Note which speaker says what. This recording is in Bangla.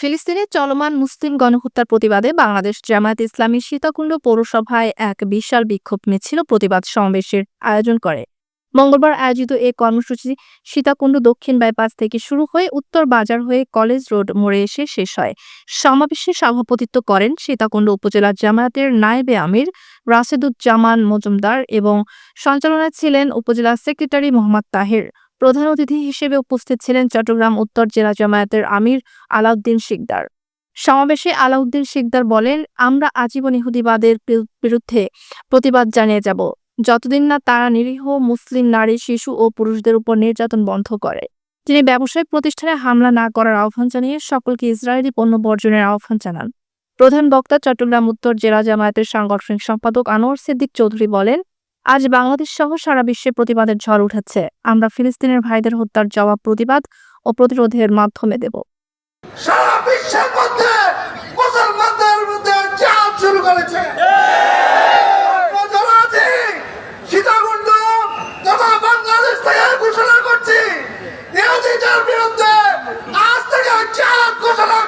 Speaker 1: ফিলিস্তিনে চলমান মুসলিম গণহত্যার প্রতিবাদে বাংলাদেশ জামায়াতে ইসলামী সীতাকুণ্ড পৌরসভায় এক বিশাল বিক্ষোভ মিছিল প্রতিবাদ সমাবেশের আয়োজন করে। মঙ্গলবার আয়োজিত এ কর্মসূচি সীতাকুণ্ড দক্ষিণ বাইপাস থেকে শুরু হয়ে উত্তর বাজার হয়ে কলেজ রোড মোড়ে এসে শেষ হয়। সমাবেশে সভাপতিত্ব করেন সীতাকুণ্ড উপজেলা জামায়াতের নায়েবে আমির রাশেদুজ্জামান মজুমদার এবং সঞ্চালনায় ছিলেন উপজেলা সেক্রেটারি মোহাম্মদ তাহের। প্রধান অতিথি হিসেবে উপস্থিত ছিলেন চট্টগ্রাম উত্তর জেলা জামায়াতের আমির আলাউদ্দিন শিকদার। সমাবেশে আলাউদ্দিন শিকদার বলেন, আমরা আজীবন ইহুদিবাদের বিরুদ্ধে প্রতিবাদ জানিয়ে যাব, যতদিন না তারা নিরীহ মুসলিম নারী, শিশু ও পুরুষদের উপর নির্যাতন বন্ধ করে। তিনি ব্যবসায়িক প্রতিষ্ঠানে হামলা না করার আহ্বান জানিয়ে সকলকে ইসরায়েলি পণ্য বর্জনের আহ্বান জানান। প্রধান বক্তা চট্টগ্রাম উত্তর জেলা জামায়াতের সাংগঠনিক সম্পাদক আনোয়ার সিদ্দিক চৌধুরী বলেন, আজ বাংলাদেশ সহ সারা বিশ্বে প্রতিবাদের ঝড় উঠেছে। আমরা ফিলিস্তিনের ভাইদের হত্যার জবাব প্রতিবাদ ও প্রতিরোধের মাধ্যমে দেব।
Speaker 2: সারা বিশ্বের মধ্যে মুসলমানদের মধ্যে জাহাজ শুরু করেছে। সীতাকুণ্ড তথা বাংলাদেশ থেকে ঘোষণা করছি, ইহুদিদের বিরুদ্ধে আজ থেকে জাহাজ ঘোষণা